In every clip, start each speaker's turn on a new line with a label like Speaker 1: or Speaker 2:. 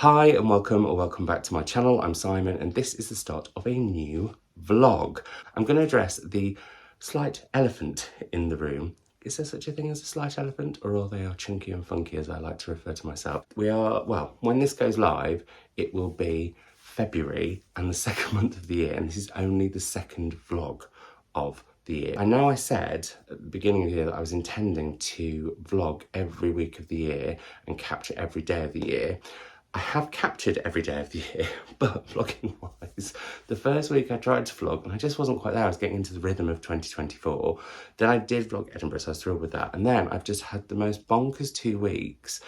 Speaker 1: Hi and welcome or welcome back to my channel. I'm Simon and this is the start of a new vlog. I'm going to address the slight elephant in the room. Is there such a thing as a slight elephant, or are they chunky and funky as I like to refer to myself? When this goes live, it will be February and the second month of the year, and this is only the second vlog of the year. I know I said at the beginning of the year that I was intending to vlog every week of the year and capture every day of the year. I have captured every day of the year, but vlogging wise, the first week I tried to vlog and I just wasn't quite there. I was getting into the rhythm of 2024. Then I did vlog Edinburgh, so I was thrilled with that. And then I've just had the most bonkers 2 weeks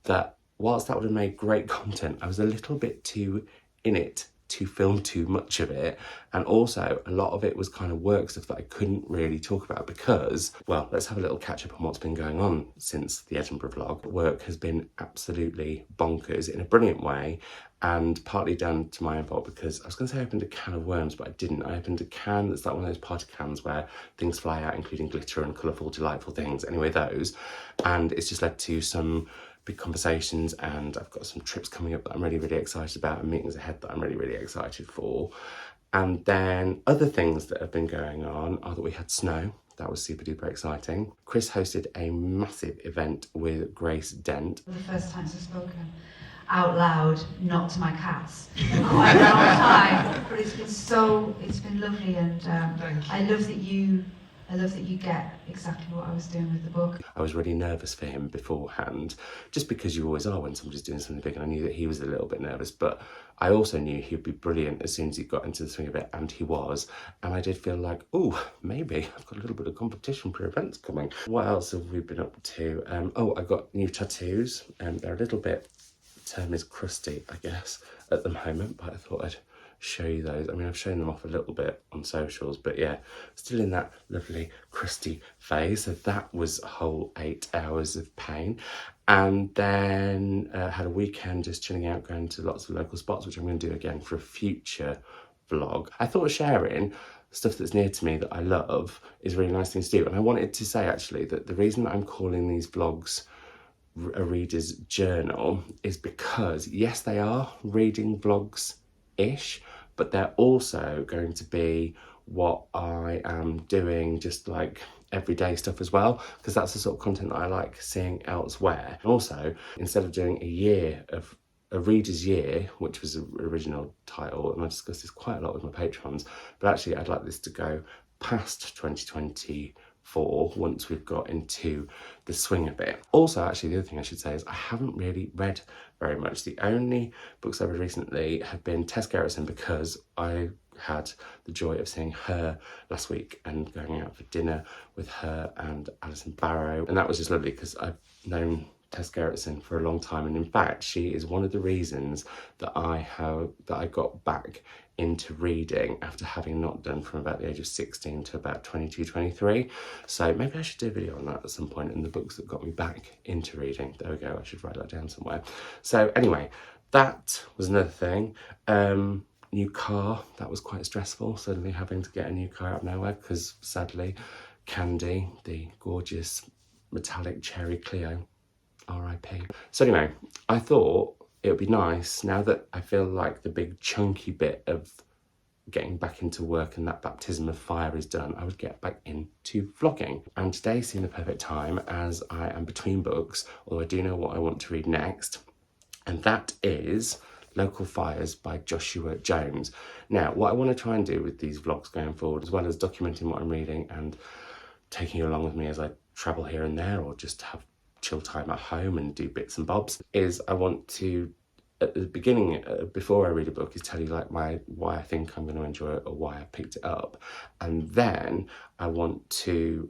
Speaker 1: that whilst that would have made great content, I was a little bit too in it to film too much of it, and also a lot of it was kind of work stuff that I couldn't really talk about because, well, let's have a little catch up on what's been going on since the Edinburgh vlog. Work has been absolutely bonkers in a brilliant way, and partly down to my own fault because I was going to say I opened a can of worms, but I didn't. I opened a can that's like one of those party cans where things fly out, including glitter and colourful, delightful things. Anyway, those, and it's just led to some big conversations, and I've got some trips coming up that I'm really, really excited about, and meetings ahead that I'm really, really excited for. And then other things that have been going on are that we had snow. That was super duper exciting. Chris hosted a massive event with Grace Dent.
Speaker 2: For the first time I've spoken out loud, not to my cats, in quite a long time. But it's been lovely, and I love that you get exactly what I was doing with the book.
Speaker 1: I was really nervous for him beforehand, just because you always are when somebody's doing something big, and I knew that he was a little bit nervous, but I also knew he'd be brilliant as soon as he got into the swing of it, and he was. And I did feel like, oh, maybe I've got a little bit of competition for events coming. What else have we been up to? I got new tattoos, and they're a little bit, the term is crusty, I guess, at the moment, but I thought I'd show you those. I mean, I've shown them off a little bit on socials, but yeah, still in that lovely crusty phase. So that was a whole 8 hours of pain. And then had a weekend just chilling out, going to lots of local spots, which I'm going to do again for a future vlog. I thought sharing stuff that's near to me that I love is a really nice thing to do. And I wanted to say actually that the reason that I'm calling these vlogs a reader's journal is because, yes, they are reading vlogs-ish, but they're also going to be what I am doing, just like everyday stuff as well, because that's the sort of content that I like seeing elsewhere. And also, instead of doing a reader's year, which was the original title, and I discussed this quite a lot with my patrons, but actually I'd like this to go past 2024 once we've got into the swing of it. Also, actually, the other thing I should say is I haven't really read very much. The only books I've read recently have been Tess Gerritsen, because I had the joy of seeing her last week and going out for dinner with her and Alison Barrow, and that was just lovely because I've known Tess Gerritsen for a long time, and in fact she is one of the reasons that I got back into reading after having not done from about the age of 16 to about 22, 23. So maybe I should do a video on that at some point, in the books that got me back into reading. There we go, I should write that down somewhere. So anyway, that was another thing. New car, that was quite stressful, suddenly having to get a new car out of nowhere, because sadly Candy, the gorgeous metallic cherry Clio, RIP. So anyway, I thought it would be nice, now that I feel like the big chunky bit of getting back into work and that baptism of fire is done, I would get back into vlogging. And today seemed the perfect time, as I am between books, although I do know what I want to read next, and that is Local Fires by Joshua Jones. Now, what I want to try and do with these vlogs going forward, as well as documenting what I'm reading and taking you along with me as I travel here and there, or just have chill time at home and do bits and bobs, is I want to, at the beginning, before I read a book, is tell you like why I think I'm going to enjoy it or why I picked it up, and then I want to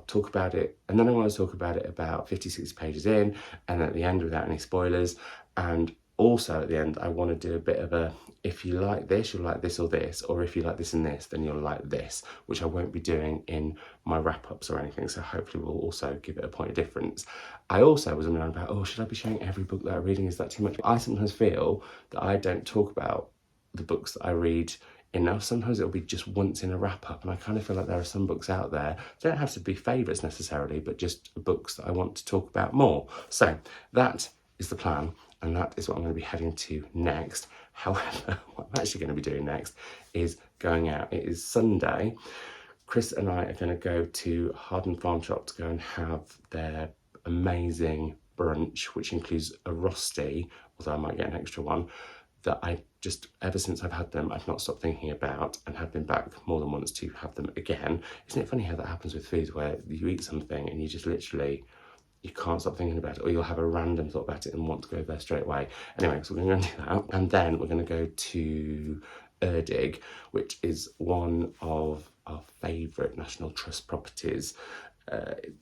Speaker 1: talk about it, and then I want to talk about it about 50-60 pages in, and at the end without any spoilers. And also at the end I want to do a bit of a, if you like this, you'll like this or this, or if you like this and this, then you'll like this, which I won't be doing in my wrap-ups or anything, so hopefully we'll also give it a point of difference. I also was wondering about, oh, should I be showing every book that I'm reading? Is that too much? I sometimes feel that I don't talk about the books that I read enough. Sometimes it'll be just once in a wrap-up, and I kind of feel like there are some books out there, they don't have to be favourites necessarily, but just books that I want to talk about more. So that is the plan. and that is what I'm going to be heading to next. However, what I'm actually going to be doing next is going out. It is Sunday. Chris and I are going to go to Harden Farm Shop to go and have their amazing brunch, which includes a rosti, although I might get an extra one, that I just, ever since I've had them, I've not stopped thinking about, and have been back more than once to have them again. Isn't it funny how that happens with food, where you eat something and you just literally, you can't stop thinking about it, or you'll have a random thought about it and want to go there straight away. Anyway, so we're going to do that, and then we're going to go to Erdig, which is one of our favourite National Trust properties.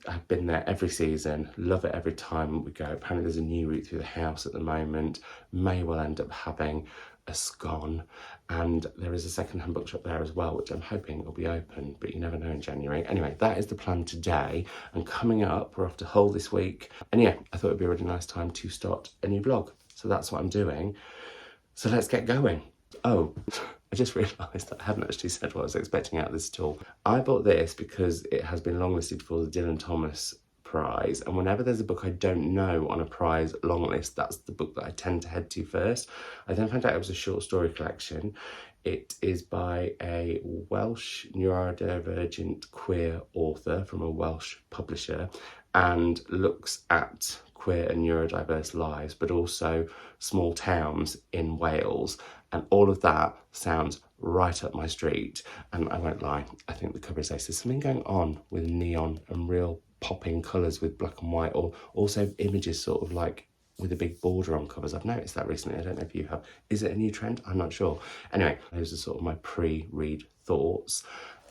Speaker 1: I've been there every season, love it every time we go. Apparently there's a new route through the house at the moment, may well end up having a scone, and there is a second-hand bookshop there as well, which I'm hoping will be open, but you never know in January. Anyway, that is the plan today, and coming up, we're off to Hull this week, and yeah, I thought it'd be a really nice time to start a new vlog, so that's what I'm doing. So let's get going. Oh, I just realised that I haven't actually said what I was expecting out of this stall. I bought this because it has been longlisted for the Dylan Thomas prize, and whenever there's a book I don't know on a prize long list, that's the book that I tend to head to first. I then found out it was a short story collection. It is by a Welsh neurodivergent queer author from a Welsh publisher, and looks at queer and neurodiverse lives, but also small towns in Wales. And all of that sounds right up my street. And I won't lie, I think the cover is ace. There's something going on with neon and real popping colours with black and white, or also images sort of like with a big border on covers. I've noticed that recently. I don't know if you have. Is it a new trend? I'm not sure. Anyway, those are sort of my pre-read thoughts.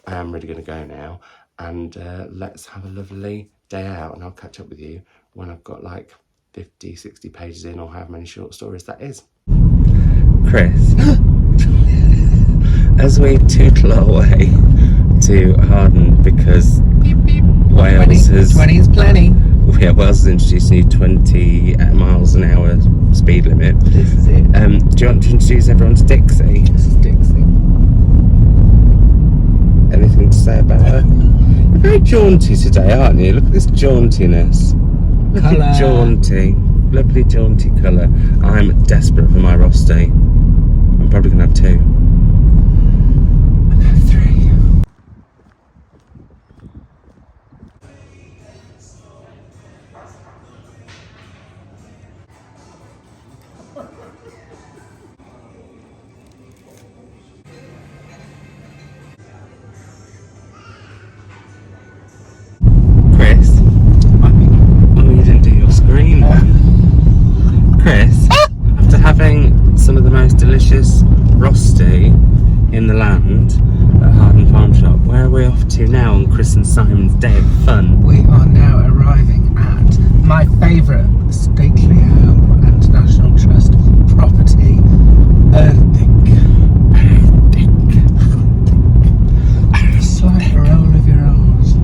Speaker 1: I am really going to go now, and let's have a lovely day out, and I'll catch up with you when I've got like 50, 60 pages in, or however many short stories that is. Chris, as we tootle our way to Harden, because beep, beep. Wales
Speaker 3: 20 is plenty.
Speaker 1: Yeah, Wales has introduced a new 20 miles an hour speed limit.
Speaker 3: This is it.
Speaker 1: Do you want to introduce everyone to Dixie?
Speaker 3: This is Dixie.
Speaker 1: Anything to say about her? You're very jaunty today, aren't you? Look at this jauntiness. Look at jaunty. Lovely jaunty colour. I'm desperate for my rosti. I'm probably going to have 2.
Speaker 3: And have 3.
Speaker 1: Chris? Oh, you didn't do your screen then. Chris, after having some of the most delicious rosti in the land at Harden Farm Shop, where are we off to now on Chris and Simon's day of fun?
Speaker 3: We are now arriving at my favourite stately home and National Trust property, Erdig. Just like the roll of your R's.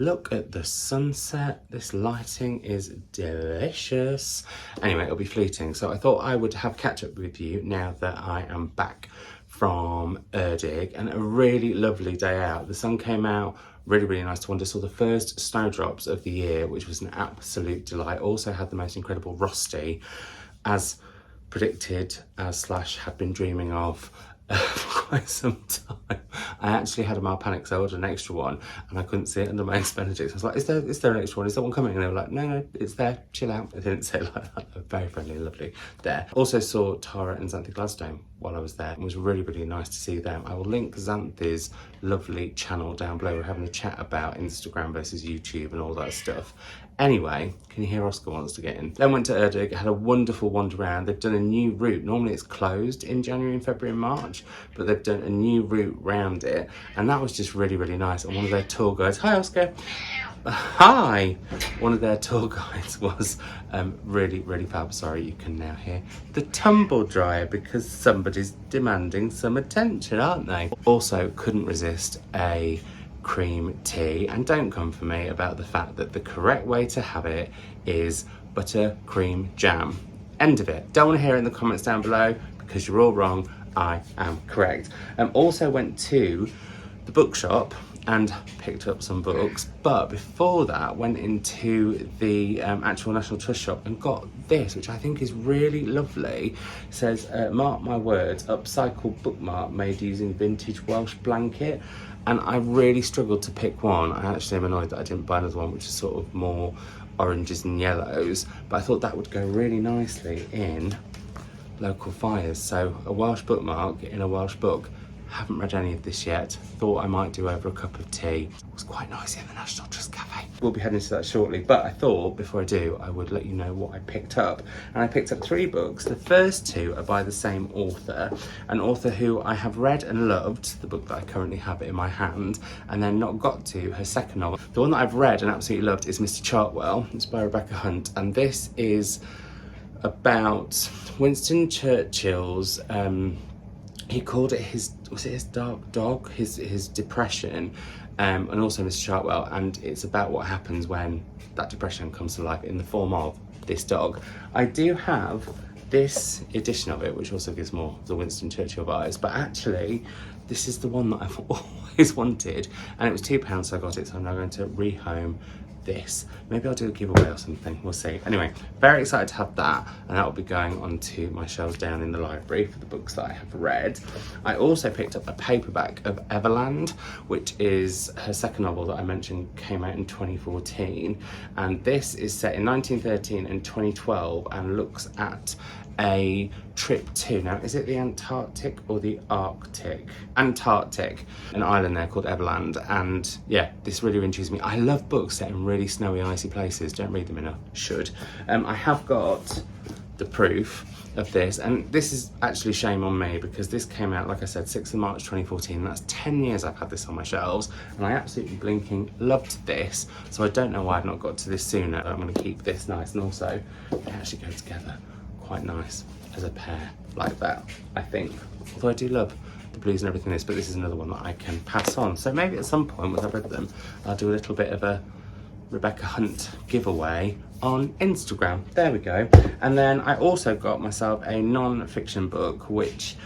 Speaker 1: Look at the sunset. This lighting is delicious. Anyway, it'll be fleeting. So I thought I would have catch up with you now that I am back from Erdig, and a really lovely day out. The sun came out, really nice to wander. Saw the first snowdrops of the year, which was an absolute delight. Also had the most incredible Rosti, as predicted, slash had been dreaming of for quite some time. I actually had a mild panic because I ordered an extra one and I couldn't see it under my Eggs Benedict. I was like, is there an extra one? Is there one coming? And they were like, no, it's there, chill out. I didn't say it like that. They were very friendly and lovely there. Also saw Tara and Xanthi Gladstone while I was there. It was really nice to see them. I will link Xanthi's lovely channel down below. We're having a chat about Instagram versus YouTube and all that stuff. Anyway, can you hear Oscar wants to get in? Then went to Erdig, had a wonderful wander around. They've done a new route. Normally it's closed in January and February and March, but they've done a new route round it. And that was just really nice. And one of their tour guides, hi Oscar. Hi! One of their tour guides was really fab. Sorry, you can now hear the tumble dryer because somebody's demanding some attention, aren't they? Also, couldn't resist a cream tea, and don't come for me about the fact that the correct way to have it is butter cream jam. End of it. Don't want to hear it in the comments down below because you're all wrong. I am correct. Also went to the bookshop and picked up some books, but before that went into the actual National Trust shop and got this, which I think is really lovely. It says, mark my words, upcycled bookmark made using vintage Welsh blanket. And I really struggled to pick one. I actually am annoyed that I didn't buy another one, which is sort of more oranges and yellows, but I thought that would go really nicely in local fires. So a Welsh bookmark in a Welsh book. Haven't read any of this yet. Thought I might do over a cup of tea. It was quite noisy in the National Trust Cafe. We'll be heading to that shortly, but I thought before I do, I would let you know what I picked up. And I picked up 3 books. The first 2 are by the same author, an author who I have read and loved, the book that I currently have in my hand, and then not got to her second novel. The one that I've read and absolutely loved is Mr. Chartwell. It's by Rebecca Hunt, and this is about Winston Churchill's he called it his dark dog, his depression, and also Mr. Chartwell, and it's about what happens when that depression comes to life in the form of this dog. I do have this edition of it, which also gives more of the Winston Churchill vibes, but actually this is the one that I've always wanted, and it was £2, so I got it, so I'm now going to rehome this. Maybe I'll do a giveaway or something, we'll see. Anyway, very excited to have that, and that will be going onto my shelves down in the library for the books that I have read. I also picked up a paperback of Everland, which is her second novel that I mentioned came out in 2014, and this is set in 1913 and 2012 and looks at a trip to, now is it the Antarctic or the Arctic? Antarctic, an island there called Everland, and yeah, this really intrigues me. I love books set in really snowy, icy places. Don't read them enough, should. I have got the proof of this, and this is actually shame on me because this came out, like I said, 6th of March 2014, and that's 10 years I've had this on my shelves, and I absolutely blinking loved this, so I don't know why I've not got to this sooner. I'm going to keep this nice, and also they actually go together quite nice as a pair like that, I think. Although I do love the blues and everything but this is another one that I can pass on. So maybe at some point, once I've read them, I'll do a little bit of a Rebecca Hunt giveaway on Instagram. There we go. And then I also got myself a non-fiction book, which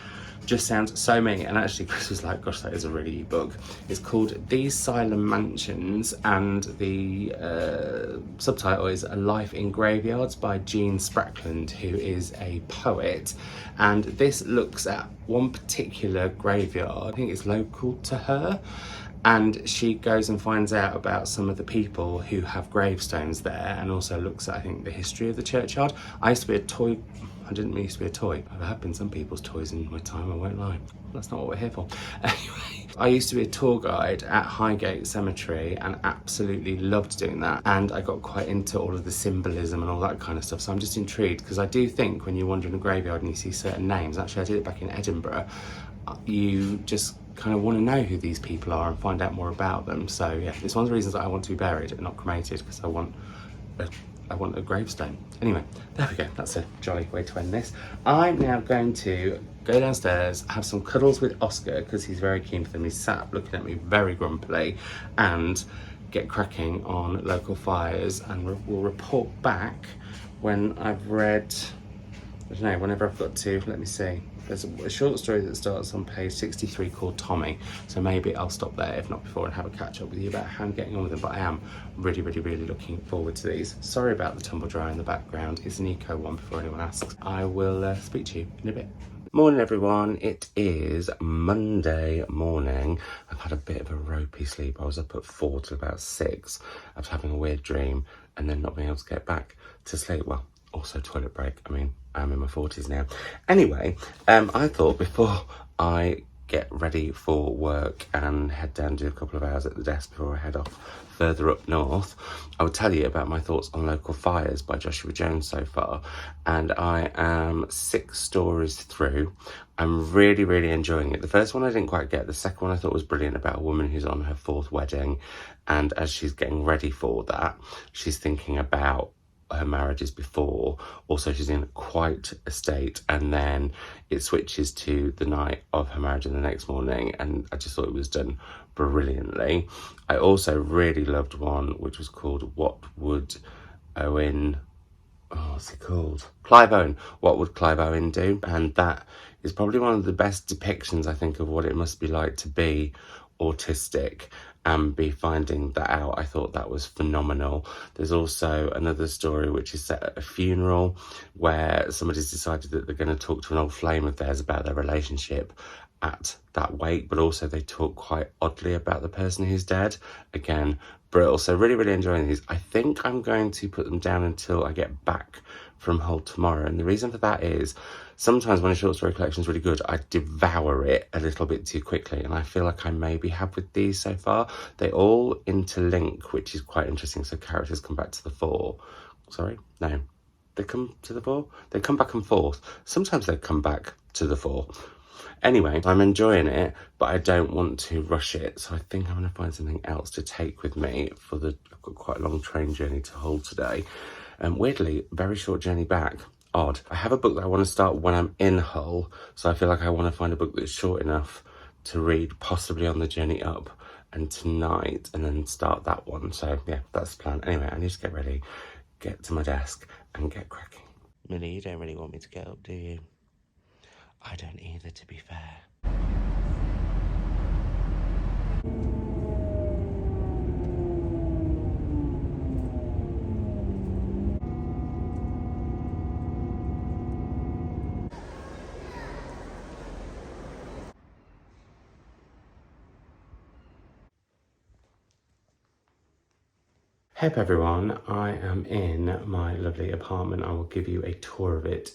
Speaker 1: just sounds so me, and actually Chris was like, gosh, that is a really good book. It's called These Silent Mansions, and the subtitle is A Life in Graveyards by Jean Sprackland, who is a poet, and this looks at one particular graveyard. I think it's local to her, and she goes and finds out about some of the people who have gravestones there, and also looks at, I think, the history of the churchyard. I used to be a toy, I didn't used to be a toy. I have been some people's toys in my time, I won't lie. That's not what we're here for. Anyway, I used to be a tour guide at Highgate Cemetery and absolutely loved doing that. And I got quite into all of the symbolism and all that kind of stuff. So I'm just intrigued because I do think when you wander in a graveyard and you see certain names, actually I did it back in Edinburgh, you just kind of want to know who these people are and find out more about them. So yeah, it's one of the reasons that I want to be buried and not cremated, because I want a gravestone. Anyway, there we go. That's a jolly way to end this. I'm now going to go downstairs, have some cuddles with Oscar because he's very keen for them. He's sat looking at me very grumpily, and get cracking on local fires, and we'll report back when I've read, I don't know, whenever I've got to, let me see. There's a short story that starts on page 63 called Tommy, so maybe I'll stop there, if not before, and have a catch up with you about how I'm getting on with them. But I am really looking forward to these. Sorry about the tumble dryer in the background. It's an eco one, before anyone asks. I will speak to you in a bit. Morning everyone, it is Monday morning. I've had a bit of a ropey sleep. I was up at 4 till about 6. I was having a weird dream and then not being able to get back to sleep. Well, also toilet break. I mean, I'm in my 40s now. Anyway, I thought before I get ready for work and head down, do a couple of hours at the desk before I head off further up north, I would tell you about my thoughts on Local Fires by Joshua Jones so far. And I am 6 stories through. I'm really enjoying it. The first one I didn't quite get. The second one I thought was brilliant, about a woman who's on her 4th wedding, and as she's getting ready for that, she's thinking about her marriages before. Also, she's in quite a state, and then it switches to the night of her marriage and the next morning, and I just thought it was done brilliantly. I also really loved one which was called What Would Owen, what's it called? Clive Owen. What Would Clive Owen Do? And that is probably one of the best depictions, I think, of what it must be like to be autistic and be finding that out. I thought that was phenomenal. There's also another story which is set at a funeral where somebody's decided that they're going to talk to an old flame of theirs about their relationship at that wake, but also they talk quite oddly about the person who's dead. Again, brittle. So really enjoying these. I think I'm going to put them down until I get back from Hull tomorrow, and the reason for that is sometimes when a short story collection is really good, I devour it a little bit too quickly, and I feel like I maybe have with these so far. They all interlink, which is quite interesting. So characters come back to the fore. Sorry, no, they come to the fore. They come back and forth. Sometimes they come back to the fore. Anyway, I'm enjoying it, but I don't want to rush it. So I think I'm going to find something else to take with me for I've got quite a long train journey to Hull today. And weirdly, very short journey back. Odd. I have a book that I want to start when I'm in Hull, so I feel like I want to find a book that's short enough to read, possibly on the journey up and tonight, and then start that one. So yeah, that's the plan. Anyway, I need to get ready, get to my desk and get cracking. Millie, you don't really want me to get up, do you? I don't either, to be fair. Hey up everyone, I am in my lovely apartment. I will give you a tour of it.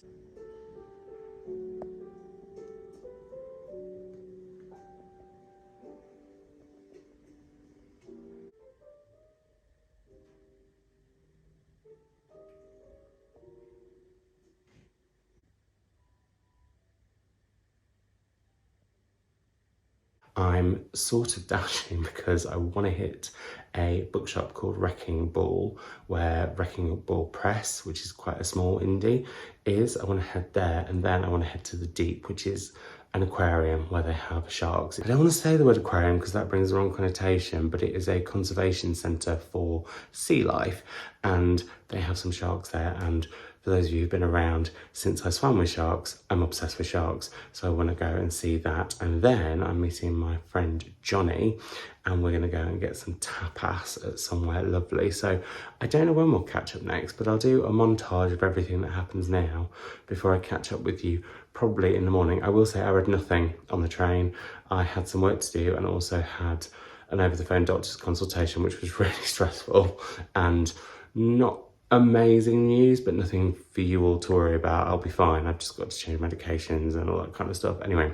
Speaker 1: I'm sort of dashing because I want to hit a bookshop called Wrecking Ball, where Wrecking Ball Press, which is quite a small indie, is. I want to head there, and then I want to head to the Deep, which is an aquarium where they have sharks. I don't want to say the word aquarium because that brings the wrong connotation, but it is a conservation centre for sea life, and they have some sharks there. And for those of you who've been around since I swam with sharks, I'm obsessed with sharks, so I want to go and see that. And then I'm meeting my friend Johnny, and we're going to go and get some tapas at somewhere lovely. So I don't know when we'll catch up next, but I'll do a montage of everything that happens now before I catch up with you, probably in the morning. I will say I read nothing on the train. I had some work to do and also had an over-the-phone doctor's consultation, which was really stressful and not amazing news, but nothing for you all to worry about. I'll be fine. I've just got to change medications and all that kind of stuff. Anyway,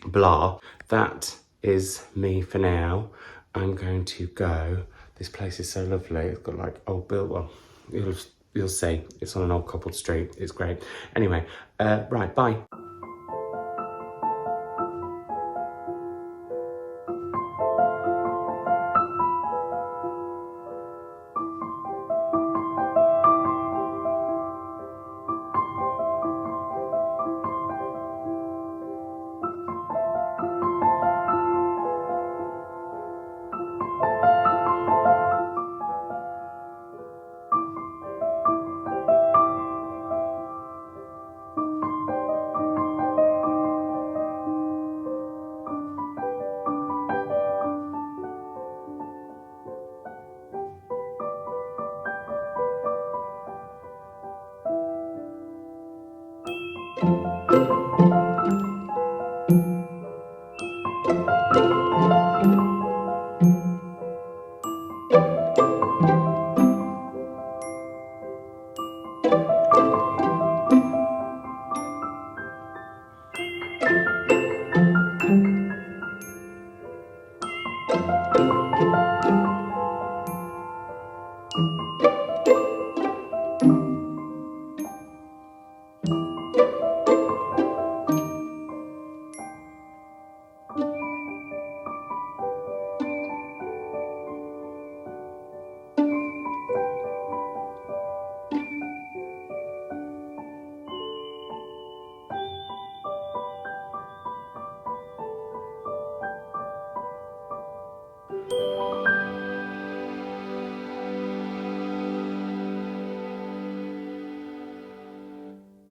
Speaker 1: blah. That is me for now. I'm going to go. This place is so lovely. It's got like old build. Well, you'll see. It's on an old cobbled street. It's great. Anyway, right, bye.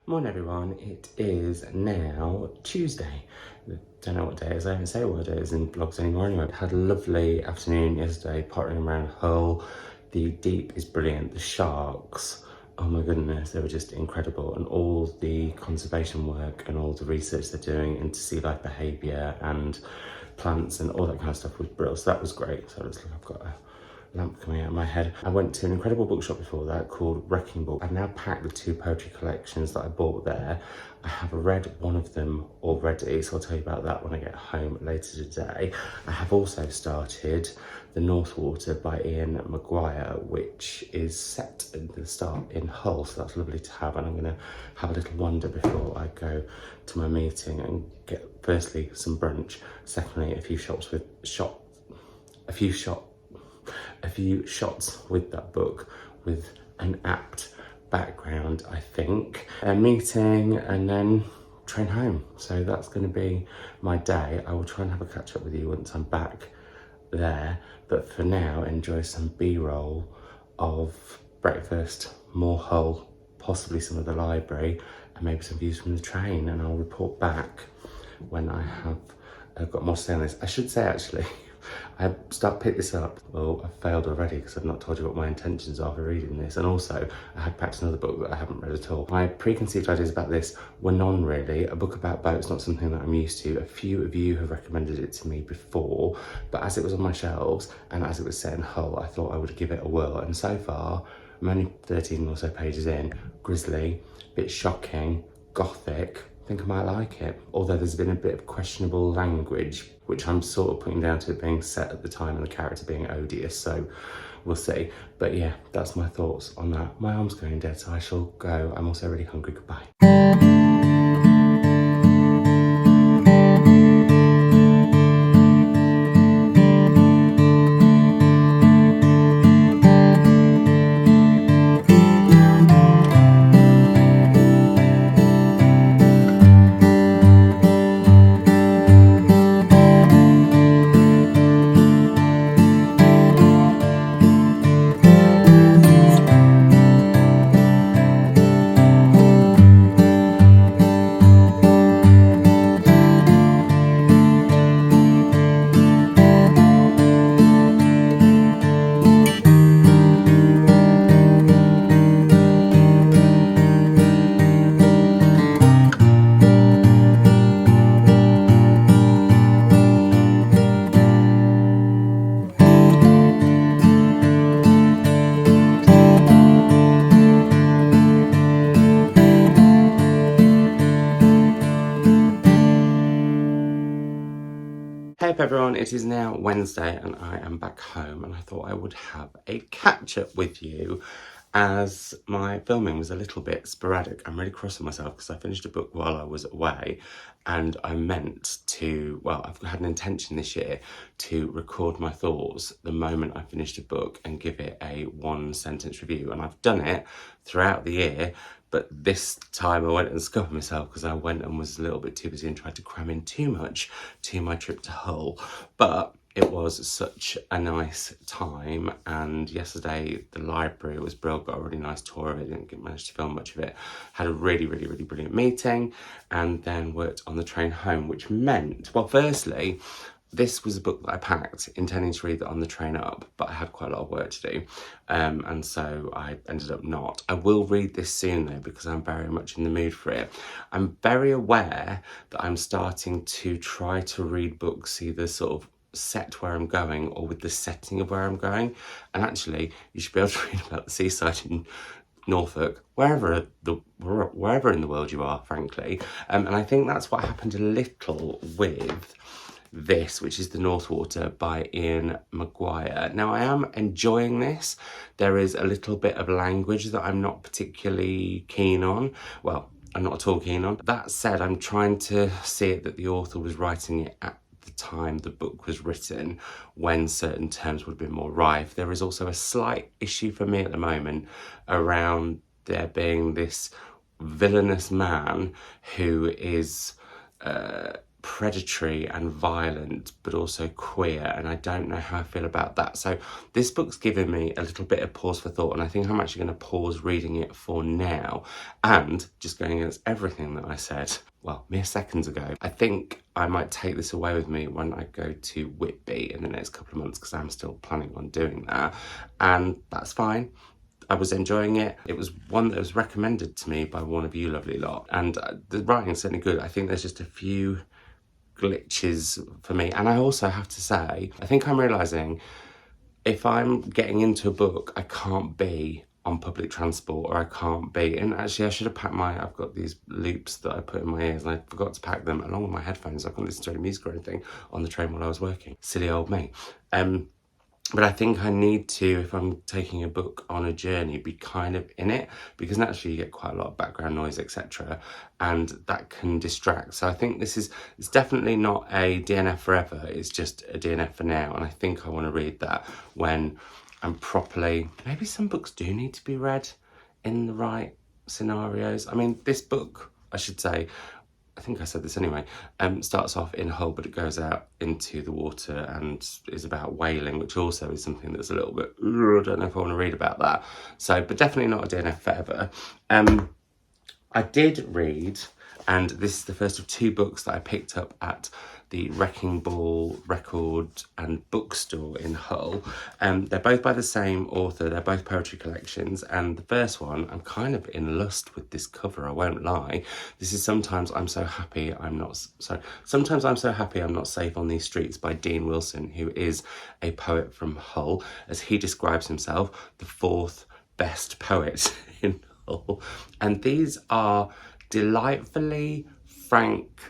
Speaker 1: Morning everyone, it is now Tuesday. Don't know what day it is, I don't say what it is in vlogs anymore anyway. Had a lovely afternoon yesterday pottering around Hull. The deep is brilliant, the sharks, oh my goodness, they were just incredible. And all the conservation work and all the research they're doing into sea life behaviour and plants and all that kind of stuff was brilliant. So that was great. So it looks like I've got a lamp coming out of my head. I went to an incredible bookshop before that called Wrecking Ball. I've now packed the 2 poetry collections that I bought there. I have read one of them already, so I'll tell you about that when I get home later today. I have also started The North Water by McGuire, which is set at the start in Hull, so that's lovely to have. And I'm going to have a little wander before I go to my meeting and get, firstly, some brunch, secondly, a few shots with that book with an apt background, I think. A meeting and then train home. So that's going to be my day. I will try and have a catch up with you once I'm back there. But for now, enjoy some B-roll of breakfast, more Hull, possibly some of the library, and maybe some views from the train. And I'll report back when I have got more to say on this. I should say actually, I picked this up. Well, I've failed already because I've not told you what my intentions are for reading this. And also, I had packed another book that I haven't read at all. My preconceived ideas about this were none really. A book about boats, not something that I'm used to. A few of you have recommended it to me before, but as it was on my shelves and as it was set in Hull, I thought I would give it a whirl. And so far, I'm only 13 or so pages in. Grisly, bit shocking, gothic. I think I might like it, although there's been a bit of questionable language, which I'm sort of putting down to it being set at the time and the character being odious, so we'll see. But yeah, that's my thoughts on that. My arm's going dead, so I shall go. I'm also really hungry. Goodbye. Hey up everyone, it is now Wednesday and I am back home, and I thought I would have a catch up with you as my filming was a little bit sporadic. I'm really cross with myself because I finished a book while I was away, and I meant to, well, I've had an intention this year to record my thoughts the moment I finished a book and give it a 1-sentence review, and I've done it throughout the year. But this time I went and scuppered myself because I went and was a little bit too busy and tried to cram in too much to my trip to Hull. But it was such a nice time, and yesterday the library was brilliant, got a really nice tour of it, didn't manage to film much of it. Had a really brilliant meeting, and then worked on the train home, which meant, well, firstly, this was a book that I packed intending to read it on the train up, but I had quite a lot of work to do, and so I ended up not. I will read this soon though, because I'm very much in the mood for it. I'm very aware that I'm starting to try to read books either sort of set where I'm going or with the setting of where I'm going, and actually you should be able to read about the seaside in Norfolk, wherever in the world you are, frankly. And I think that's what happened a little with this, which is The Northwater by Ian McGuire. Now, I am enjoying this. There is a little bit of language that I'm not particularly keen on. Well, I'm not at all keen on. That said, I'm trying to see it that the author was writing it at the time the book was written, when certain terms would have been more rife. There is also a slight issue for me at the moment around there being this villainous man who is predatory and violent, but also queer, and I don't know how I feel about that. So this book's given me a little bit of pause for thought, and I think I'm actually going to pause reading it for now. And just going against everything that I said, well, mere seconds ago, I think I might take this away with me when I go to Whitby in the next couple of months, because I'm still planning on doing that, and that's fine. I was enjoying it. It was one that was recommended to me by one of you lovely lot, and the writing's certainly good. I think there's just a few glitches for me, and I also have to say, I think I'm realising if I'm getting into a book, I can't be on public transport, or I can't be, and actually I should have packed I've got these loops that I put in my ears and I forgot to pack them along with my headphones. I couldn't listen to any music or anything on the train while I was working. Silly old me. But I think I need to, if I'm taking a book on a journey, be kind of in it, because naturally you get quite a lot of background noise, etc., and that can distract. So I think it's definitely not a DNF forever, it's just a DNF for now, and I think I want to read that when I'm properly... Maybe some books do need to be read in the right scenarios. I mean, this book, I should say, I think I said this anyway, starts off in Hull, but it goes out into the water and is about whaling, which also is something that's a little bit, I don't know if I want to read about that. So, but definitely not a DNF forever. I did read, and this is the first of two books that I picked up at the Wrecking Ball Record and Bookstore in Hull. They're both by the same author, they're both poetry collections, and the first one, I'm kind of in lust with this cover, I won't lie. This is Sometimes I'm So Happy I'm Not Safe on These Streets by Dean Wilson, who is a poet from Hull, as he describes himself, the fourth best poet in Hull. And these are delightfully frank,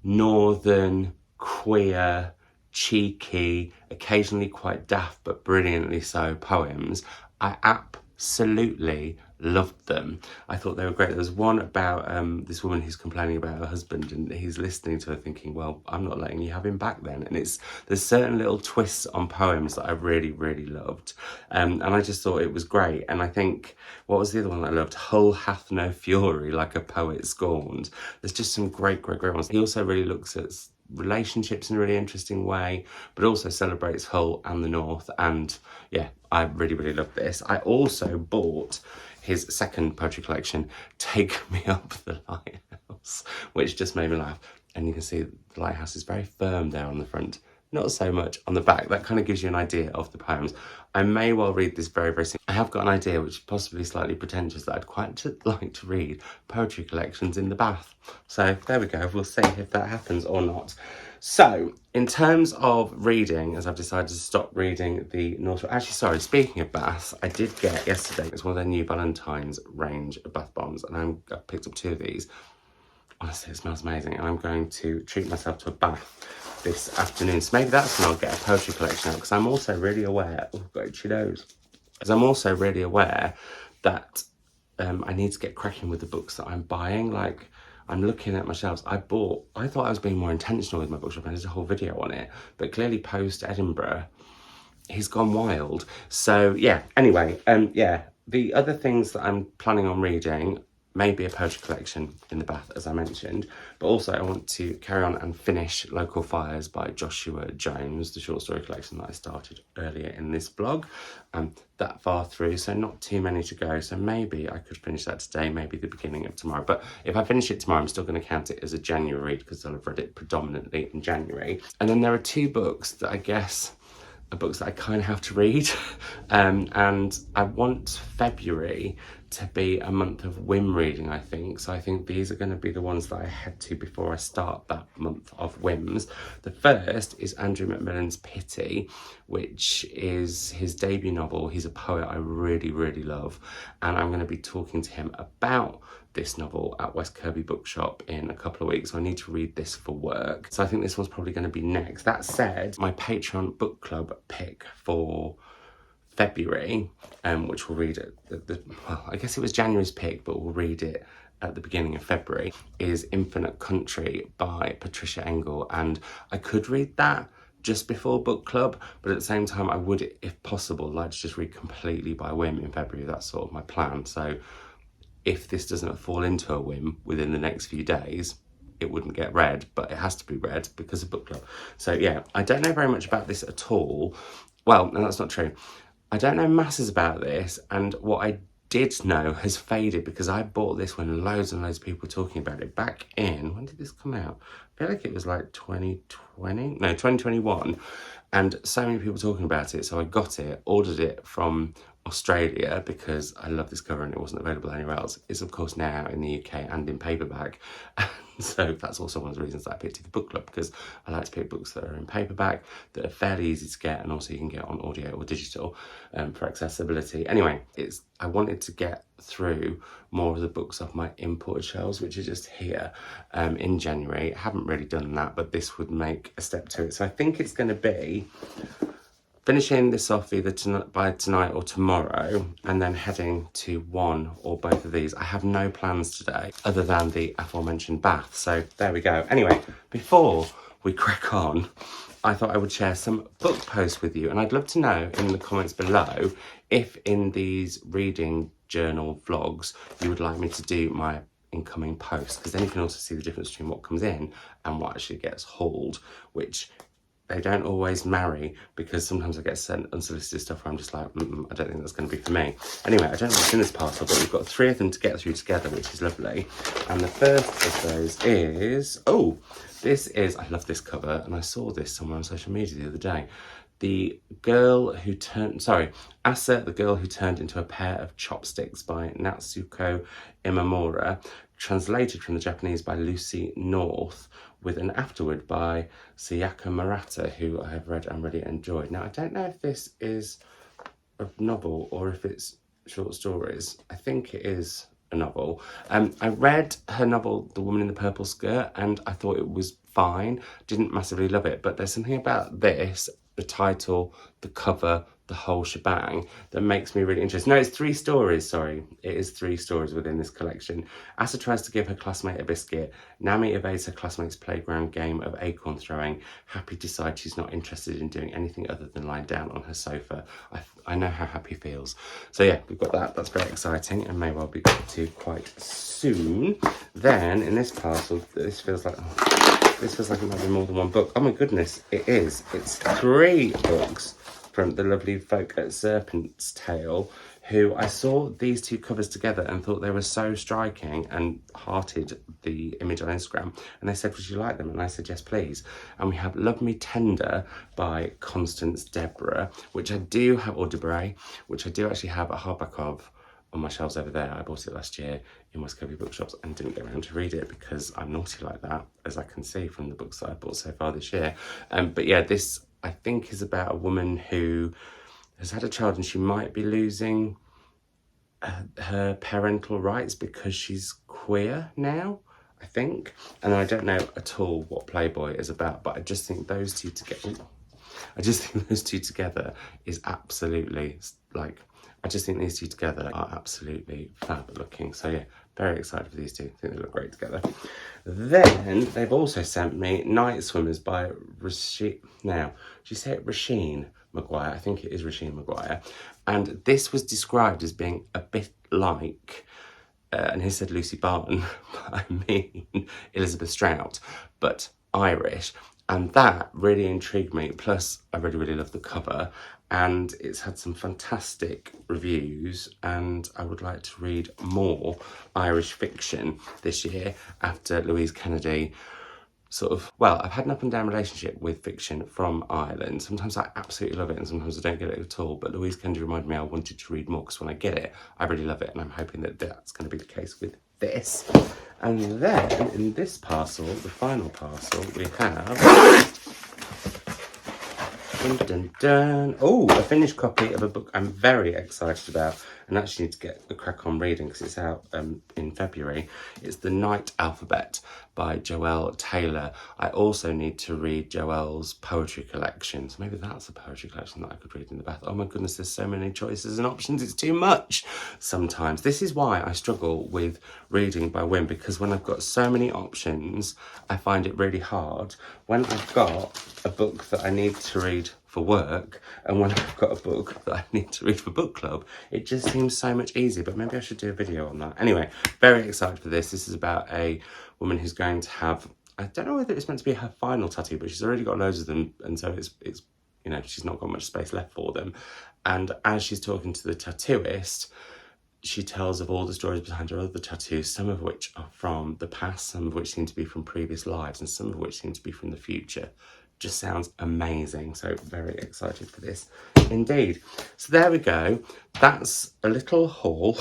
Speaker 1: northern, queer, cheeky, occasionally quite daft but brilliantly so poems. I absolutely loved them. I thought they were great. There was one about this woman who's complaining about her husband, and he's listening to her thinking, well, I'm not letting you have him back then. And there's certain little twists on poems that I really, really loved. And I just thought it was great. And I think, what was the other one that I loved? Hull hath no fury, like a poet scorned. There's just some great, great, great ones. He also really looks at relationships in a really interesting way, but also celebrates Hull and the North. And yeah, I really, really love this. I also bought his second poetry collection, Take Me Up the Lighthouse, which just made me laugh. And you can see the lighthouse is very firm there on the front, not so much on the back. That kind of gives you an idea of the poems. I may well read this very, very soon. I have got an idea, which is possibly slightly pretentious, that I'd quite like to read poetry collections in the bath. So there we go, we'll see if that happens or not. So, in terms of reading, as I've decided to stop reading the North... Actually, sorry, speaking of baths, I did get yesterday, it's one of their new Valentine's range of bath bombs, and I picked up 2 of these. Honestly, it smells amazing, and I'm going to treat myself to a bath this afternoon. So maybe that's when I'll get a poetry collection out, because I'm also really aware... Oh, I've got itchy nose. Because I'm also really aware that I need to get cracking with the books that I'm buying. Like, I'm looking at my shelves. I thought I was being more intentional with my bookshop, and there's a whole video on it, but clearly post Edinburgh, he's gone wild. So yeah, anyway, yeah, the other things that I'm planning on reading, maybe a poetry collection in the bath, as I mentioned, but also I want to carry on and finish Local Fires by Joshua Jones, the short story collection that I started earlier in this vlog. That far through, so not too many to go, so maybe I could finish that today, maybe the beginning of tomorrow. But if I finish it tomorrow, I'm still going to count it as a January read, because I'll have read it predominantly in January. And then there are 2 books that I guess are books that I kind of have to read, and I want February to be a month of whim reading, I think. So I think these are going to be the ones that I head to before I start that month of whims. The first is Andrew McMillan's Pity, which is his debut novel. He's a poet I really, really love. And I'm going to be talking to him about this novel at West Kirby Bookshop in a couple of weeks. So I need to read this for work. So I think this one's probably going to be next. That said, my Patreon book club pick for February, which we'll read at well, I guess it was January's pick, but we'll read it at the beginning of February, is Infinite Country by Patricia Engel. And I could read that just before book club, but at the same time I would, if possible, like to just read completely by whim in February. That's sort of my plan. So if this doesn't fall into a whim within the next few days, it wouldn't get read, but it has to be read because of book club. So yeah, I don't know very much about this at all. Well, no, that's not true. I don't know masses about this, and what I did know has faded because I bought this when loads and loads of people were talking about it back in, when did this come out? I feel like it was like 2021, and so many people talking about it, so I got it, ordered it from Australia because I love this cover and it wasn't available anywhere else. It's of course now in the UK and in paperback, so that's also one of the reasons that I picked it for book club, because I like to pick books that are in paperback, that are fairly easy to get, and also you can get on audio or digital for accessibility. Anyway, I wanted to get through more of the books off my imported shelves, which are just here in January. I haven't really done that, but this would make a step to it. So I think it's going to be finishing this off either by tonight or tomorrow, and then heading to one or both of these. I have no plans today other than the aforementioned bath, so there we go. Anyway, before we crack on, I thought I would share some book posts with you, and I'd love to know in the comments below if in these reading journal vlogs you would like me to do my incoming posts, because then you can also see the difference between what comes in and what actually gets hauled, which they don't always marry, because sometimes I get sent unsolicited stuff where I'm just like, I don't think that's going to be for me. Anyway, I don't know what's in this parcel, but we've got 3 of them to get through together, which is lovely. And the first of those is, oh, this is, I love this cover, and I saw this somewhere on social media the other day. Asa, the Girl Who Turned into a Pair of Chopsticks by Natsuko Imamura, translated from the Japanese by Lucy North, with an afterword by Sayaka Murata, who I have read and really enjoyed. Now, I don't know if this is a novel or if it's short stories. I think it is a novel. I read her novel, The Woman in the Purple Skirt, and I thought it was fine. Didn't massively love it, but there's something about this, the title, the cover, the whole shebang, that makes me really interested. No, it's 3 stories, sorry. It is 3 stories within this collection. Asa tries to give her classmate a biscuit. Nami evades her classmate's playground game of acorn throwing. Happy decides she's not interested in doing anything other than lying down on her sofa. I know how Happy feels. So yeah, we've got that. That's very exciting and may well be got to quite soon. Then in this parcel, this feels like it might be more than one book. Oh my goodness, it is. It's 3 books from the lovely folk at Serpent's Tail, who I saw these 2 covers together and thought they were so striking, and hearted the image on Instagram, and they said, would you like them? And I said, yes, please. And we have Love Me Tender by Constance Deborah, which I do have, or Debray, which I do actually have a hardback of on my shelves over there. I bought it last year in West Kirby Bookshops and didn't get around to read it because I'm naughty like that, as I can see from the books that I've bought so far this year. But yeah, this I think is about a woman who has had a child and she might be losing her parental rights because she's queer now, I think. And I don't know at all what Playboy is about, but I just think those two together, is absolutely, like, I just think these 2 together are absolutely fab looking. So yeah, very excited for these 2. I think they look great together. Then they've also sent me Night Swimmers by Rasheen. Now, she said Rasheen McGuire. I think it is Rasheen McGuire. And this was described as being a bit like, and he said Lucy Barton, but I mean Elizabeth Strout, but Irish. And that really intrigued me. Plus, I really, really love the cover. And it's had some fantastic reviews, and I would like to read more Irish fiction this year after Louise Kennedy sort of, well, I've had an up and down relationship with fiction from Ireland. Sometimes I absolutely love it and sometimes I don't get it at all, but Louise Kennedy reminded me I wanted to read more, because when I get it, I really love it, and I'm hoping that that's going to be the case with this. And then in this parcel, the final parcel, we have dun, dun, dun. Oh, a finished copy of a book I'm very excited about and actually need to get a crack on reading because it's out in February. It's The Night Alphabet by Joelle Taylor. I also need to read Joelle's poetry collection, so maybe that's a poetry collection that I could read in the bath. Oh my goodness, there's so many choices and options, it's too much sometimes. This is why I struggle with reading by whim, because when I've got so many options, I find it really hard. When I've got a book that I need to read for work and when I've got a book that I need to read for book club, it just seems so much easier. But maybe I should do a video on that. Anyway, very excited for this. This is about a woman who's going to have, I don't know whether it's meant to be her final tattoo, but she's already got loads of them, and so it's you know, she's not got much space left for them. And as she's talking to the tattooist, she tells of all the stories behind her other tattoos, some of which are from the past, some of which seem to be from previous lives, and some of which seem to be from the future. Just sounds amazing. So very excited for this indeed. So there we go. That's a little haul.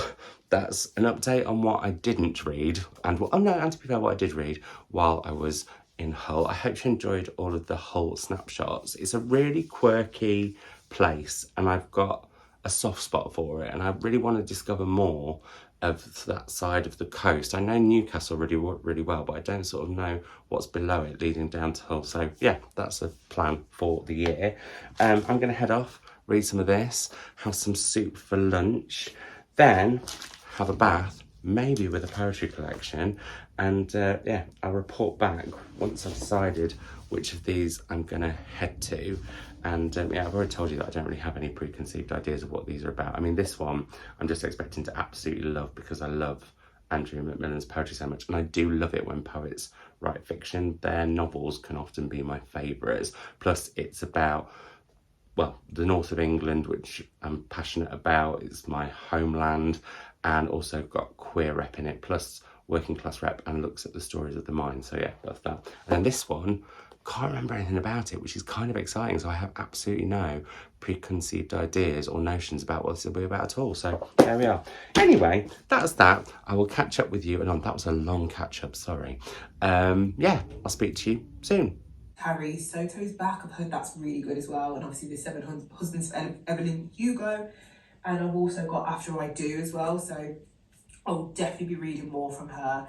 Speaker 1: That's an update on what I didn't read and what, oh no, and to be fair, what I did read while I was in Hull. I hope you enjoyed all of the Hull snapshots. It's a really quirky place and I've got a soft spot for it, and I really want to discover more of that side of the coast. I know Newcastle really well, but I don't sort of know what's below it leading down to Hull. So yeah, that's a plan for the year. I'm going to head off, read some of this, have some soup for lunch, then have a bath, maybe with a poetry collection, and yeah, I'll report back once I've decided which of these I'm going to head to. And yeah, I've already told you that I don't really have any preconceived ideas of what these are about. I mean, this one I'm just expecting to absolutely love because I love Andrew McMillan's poetry so much, and I do love it when poets write fiction. Their novels can often be my favourites. Plus, it's about, well, the north of England, which I'm passionate about. It's my homeland, and also got queer rep in it, plus working class rep, and looks at the stories of the mind. So yeah, that's that. And then this one, can't remember anything about it, which is kind of exciting. So I have absolutely no preconceived ideas or notions about what this will be about at all. So there we are. Anyway, that's that. I will catch up with you. And that was a long catch up, sorry. Yeah, I'll speak to you soon.
Speaker 4: Harry Soto's back. I've heard that's really good as well. And obviously the Seven Husbands of Evelyn Hugo. And I've also got After I Do as well. So I'll definitely be reading more from her.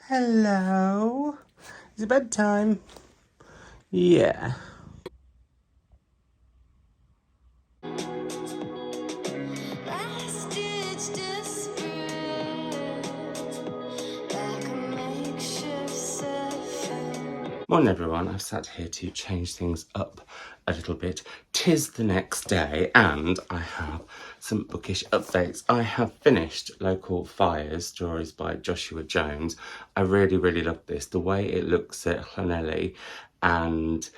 Speaker 3: Hello. Is it bedtime? Yeah.
Speaker 1: Morning everyone, I've sat here to change things up a little bit. 'Tis the next day and I have some bookish updates. I have finished Local Fires, stories by Joshua Jones. I really loved this. The way it looks at Llanelli and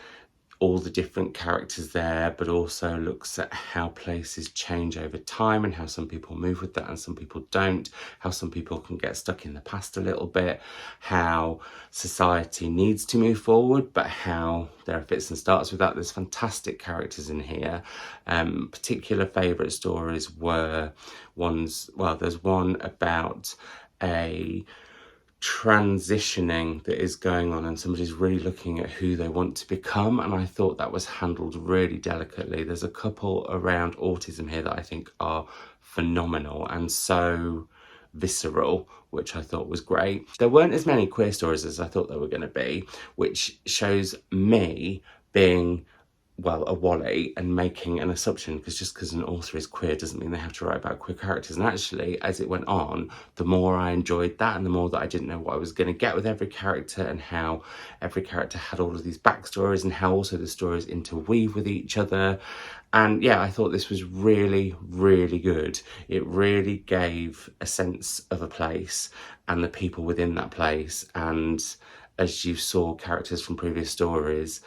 Speaker 1: all the different characters there, but also looks at how places change over time and how some people move with that and some people don't, how some people can get stuck in the past a little bit, how society needs to move forward, but how there are fits and starts with that. There's fantastic characters in here. Particular favourite stories were ones, well, there's one about a transitioning that is going on and somebody's really looking at who they want to become, and I thought that was handled really delicately. There's a couple around autism here that I think are phenomenal and so visceral, which I thought was great. There weren't as many queer stories as I thought there were going to be, which shows me being, well, a Wally and making an assumption, because just because an author is queer doesn't mean they have to write about queer characters. And actually, as it went on, the more I enjoyed that and the more that I didn't know what I was going to get with every character and how every character had all of these backstories and how also the stories interweave with each other. And yeah, I thought this was really good. It really gave a sense of a place and the people within that place. And as you saw characters from previous stories,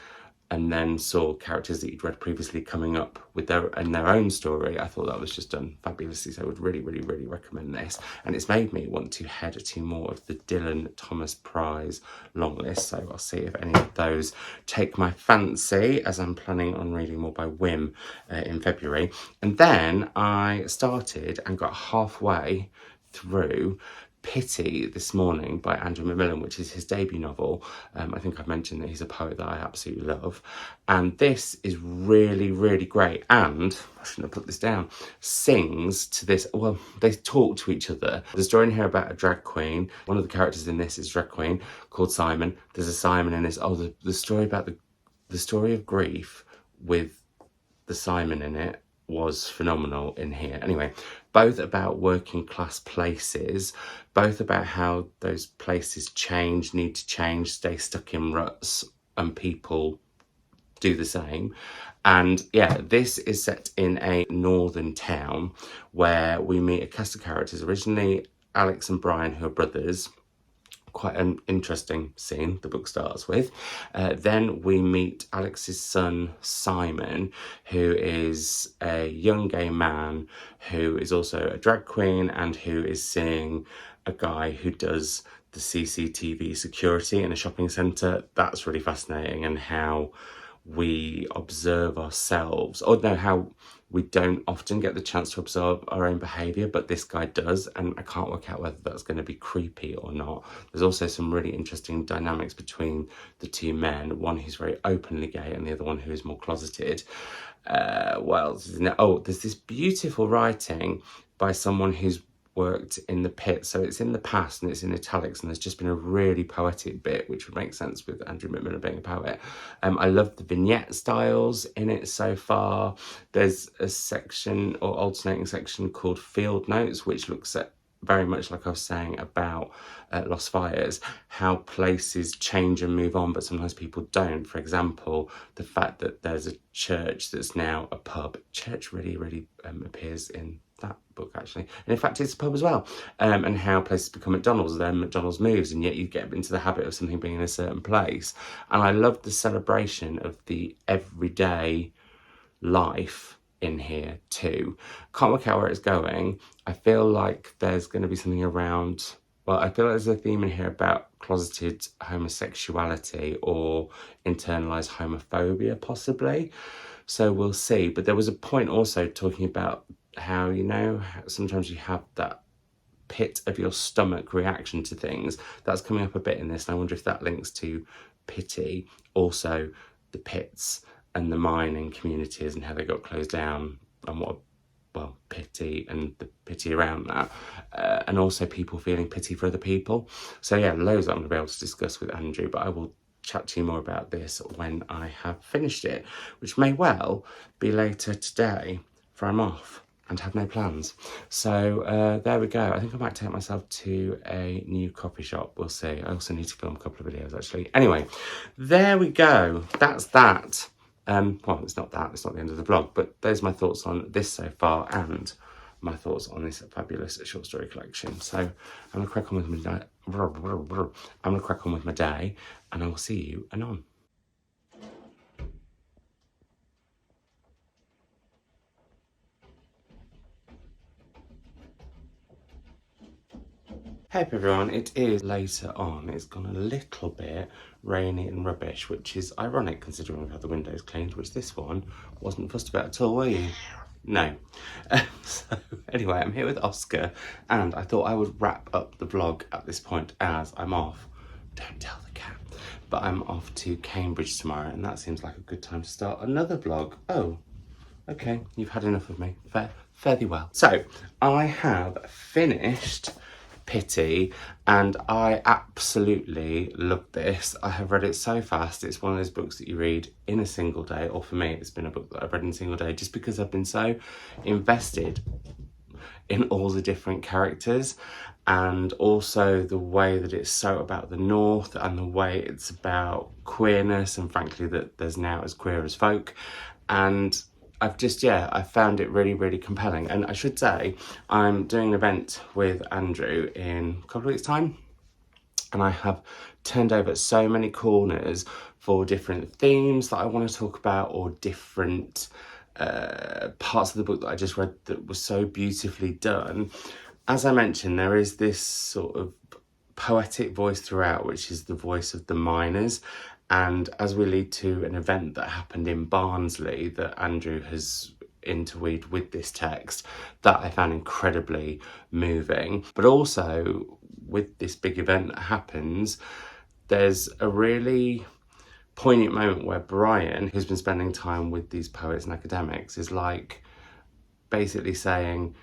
Speaker 1: and then saw characters that you'd read previously coming up with their own story, I thought that was just done fabulously. So I would really, really, really recommend this. And it's made me want to head to more of the Dylan Thomas Prize long list. So I'll see if any of those take my fancy, as I'm planning on reading more by whim in February. And then I started and got halfway through Pity this morning by Andrew McMillan, which is his debut novel. I think I've mentioned that he's a poet that I absolutely love. And this is really, really great. And, I shouldn't have put this down, sings to this, well, they talk to each other. There's a story in here about a drag queen. One of the characters in this is a drag queen called Simon. There's a Simon in this. Oh, the story about the story of grief with the Simon in it was phenomenal in here. Anyway, both about working class places, both about how those places change, need to change, stay stuck in ruts, and people do the same. And yeah, this is set in a northern town where we meet a cast of characters. Originally, Alex and Brian, who are brothers. Quite an interesting scene the book starts with. Then we meet Alex's son Simon, who is a young gay man who is also a drag queen and who is seeing a guy who does the CCTV security in a shopping centre. That's really fascinating, and how we observe ourselves, or no, how we don't often get the chance to observe our own behaviour, but this guy does, and I can't work out whether that's going to be creepy or not. There's also some really interesting dynamics between the two men, one who's very openly gay and the other one who is more closeted. There's this beautiful writing by someone who's worked in the pit, so it's in the past and it's in italics, and there's just been a really poetic bit, which would make sense with Andrew McMillan being a poet. I love the vignette styles in it so far. There's a section or alternating section called Field Notes, which looks at very much like I was saying about Lost Fires, how places change and move on, but sometimes people don't. For example, the fact that there's a church that's now a pub. Church really, really appears in that book, actually, and in fact it's a pub as well, and how places become McDonald's, then McDonald's moves, and yet you get into the habit of something being in a certain place. And I love the celebration of the everyday life in here too. Can't work out where it's going. I feel like there's going to be something around, well, I feel like there's a theme in here about closeted homosexuality or internalized homophobia possibly, so we'll see. But there was a point also talking about how, you know, sometimes you have that pit of your stomach reaction to things. That's coming up a bit in this, and I wonder if that links to Pity. Also, the pits and the mining communities and how they got closed down, and what, well, pity and the pity around that, and also people feeling pity for other people. So yeah, loads that I'm going to be able to discuss with Andrew, but I will chat to you more about this when I have finished it, which may well be later today, for I'm off and have no plans. So there we go. I think I might take myself to a new coffee shop. We'll see. I also need to film a couple of videos, actually. Anyway, there we go. That's that. Well, it's not that. It's not the end of the vlog, but there's my thoughts on this so far and my thoughts on this fabulous short story collection. So I'm going to crack on with my day. I'm going to crack on with my day, and I will see you anon. Hey up everyone, it is later on. It's gone a little bit rainy and rubbish, which is ironic considering we've had the windows cleaned, which this one wasn't fussed about at all, were you? No. So anyway, I'm here with Oscar, and I thought I would wrap up the vlog at this point as I'm off. Don't tell the cat. But I'm off to Cambridge tomorrow, and that seems like a good time to start another vlog. Oh, okay, you've had enough of me. Fairly well. So I have finished Pity, and I absolutely love this. I have read it so fast. It's one of those books that you read in a single day, or for me it's been a book that I've read in a single day, just because I've been so invested in all the different characters, and also the way that it's so about the North, and the way it's about queerness, and frankly that there's now as queer as folk. And I've just, I found it really, really compelling. And I should say, I'm doing an event with Andrew in a couple of weeks' time. And I have turned over so many corners for different themes that I want to talk about, or different parts of the book that I just read that was so beautifully done. As I mentioned, there is this sort of poetic voice throughout, which is the voice of the miners. And as we lead to an event that happened in Barnsley that Andrew has interweaved with this text, that I found incredibly moving. But also, with this big event that happens, there's a really poignant moment where Brian, who's been spending time with these poets and academics, is like basically saying,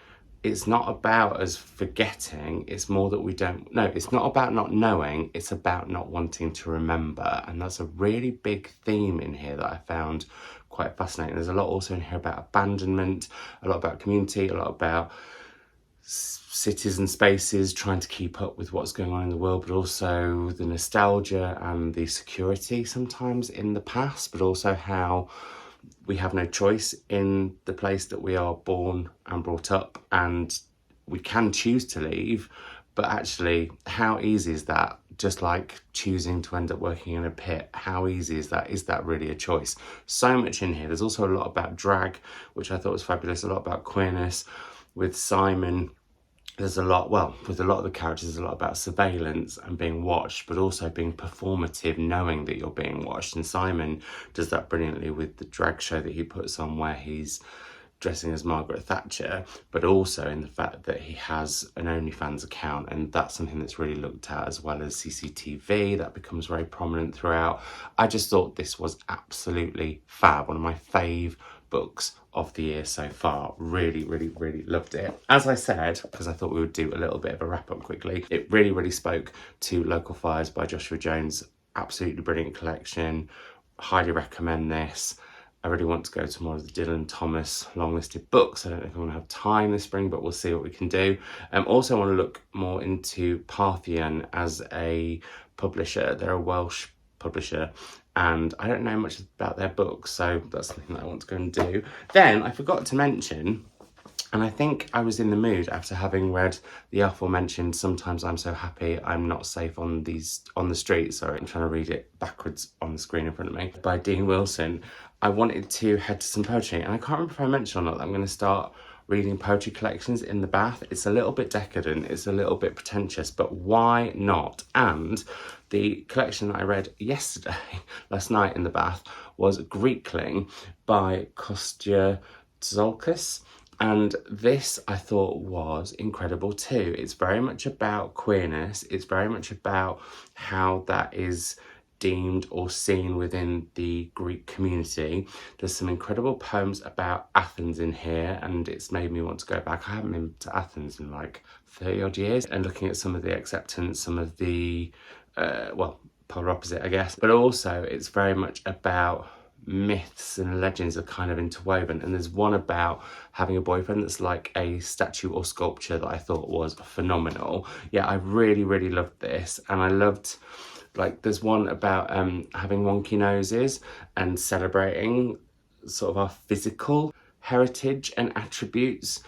Speaker 1: it's not about us forgetting, it's more that we don't know. It's not about not knowing, it's about not wanting to remember. And that's a really big theme in here that I found quite fascinating. There's a lot also in here about abandonment, a lot about community, a lot about cities and spaces trying to keep up with what's going on in the world, but also the nostalgia and the security sometimes in the past, but also how we have no choice in the place that we are born and brought up, and we can choose to leave, but actually how easy is that? Just like choosing to end up working in a pit, how easy is that? Is that really a choice? So much in here. There's also a lot about drag, which I thought was fabulous, a lot about queerness. With Simon, there's a lot, well, with a lot of the characters, there's a lot about surveillance and being watched, but also being performative, knowing that you're being watched. And Simon does that brilliantly with the drag show that he puts on, where he's dressing as Margaret Thatcher, but also in the fact that he has an OnlyFans account, and that's something that's really looked at, as well as CCTV, that becomes very prominent throughout. I just thought this was absolutely fab, one of my fave books of the year so far. Really, really, really loved it. As I said, because I thought we would do a little bit of a wrap up quickly, it really, really spoke to Local Fires by Joshua Jones. Absolutely brilliant collection. Highly recommend this. I really want to go to more of the Dylan Thomas long listed books. I don't know if I'm going to have time this spring, but we'll see what we can do. Also want to look more into Parthian as a publisher. They're a Welsh publisher, and I don't know much about their books, so that's something that I want to go and do. Then I forgot to mention, and I think I was in the mood after having read the aforementioned Sometimes I'm So Happy I'm Not Safe on the Street. Sorry, I'm trying to read it backwards on the screen in front of me, by Dean Wilson. I wanted to head to some poetry, and I can't remember if I mentioned or not that I'm going to start reading poetry collections in the bath. It's a little bit decadent, it's a little bit pretentious, but why not? And the collection that I read yesterday, last night in the bath, was Greekling by Kostya Tzolkis. And this I thought was incredible too. It's very much about queerness. It's very much about how that is deemed or seen within the Greek community. There's some incredible poems about Athens in here, and it's made me want to go back. I haven't been to Athens in like 30 odd years, and looking at some of the acceptance, some of the, well, polar opposite, I guess. But also it's very much about myths and legends are kind of interwoven, and there's one about having a boyfriend that's like a statue or sculpture that I thought was phenomenal. Yeah, I really, really loved this, and I loved, like, there's one about having wonky noses and celebrating sort of our physical heritage and attributes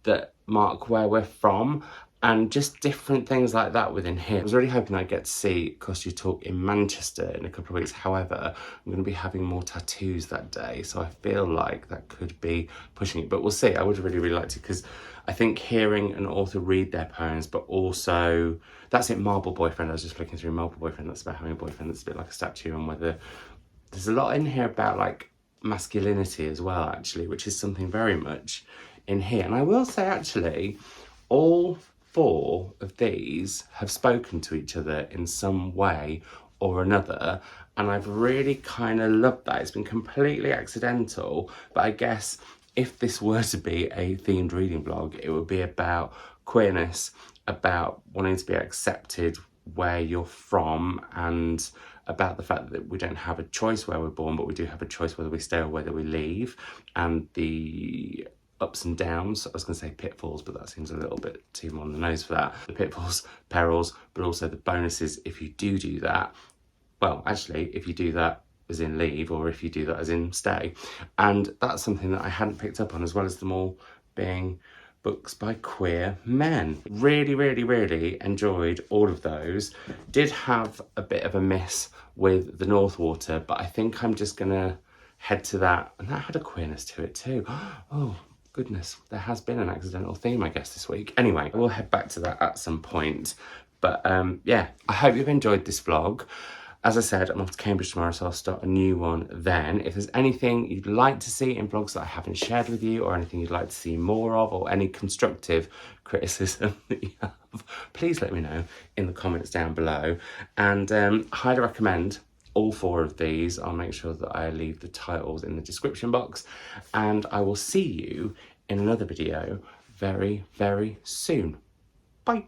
Speaker 1: that mark where we're from, and just different things like that within here. I was really hoping I'd get to see Kostya talk in Manchester in a couple of weeks. However, I'm going to be having more tattoos that day, so I feel like that could be pushing it, but we'll see. I would really, really like to, because I think hearing an author read their poems, but also, that's it, Marble Boyfriend. I was just flicking through Marble Boyfriend. That's about having a boyfriend that's a bit like a statue, and whether there's a lot in here about like masculinity as well, actually, which is something very much in here. And I will say, actually, all 4 of these have spoken to each other in some way or another, and I've really kind of loved that. It's been completely accidental, but I guess if this were to be a themed reading blog, it would be about queerness, about wanting to be accepted where you're from, and about the fact that we don't have a choice where we're born, but we do have a choice whether we stay or whether we leave, and the ups and downs. I was going to say pitfalls, but that seems a little bit too on the nose for that. The pitfalls, perils, but also the bonuses if you do that. Well, actually, if you do that as in leave, or if you do that as in stay. And that's something that I hadn't picked up on, as well as them all being books by queer men. Really, really, really enjoyed all of those. Did have a bit of a miss with the Northwater, but I think I'm just gonna head to that, and that had a queerness to it too. Oh goodness, there has been an accidental theme, I guess, this week. Anyway, we'll head back to that at some point. But yeah, I hope you've enjoyed this vlog. As I said, I'm off to Cambridge tomorrow, so I'll start a new one then. If there's anything you'd like to see in vlogs that I haven't shared with you, or anything you'd like to see more of, or any constructive criticism that you have, please let me know in the comments down below. And highly recommend all 4 of these. I'll make sure that I leave the titles in the description box, and I will see you in another video very, very soon. Bye.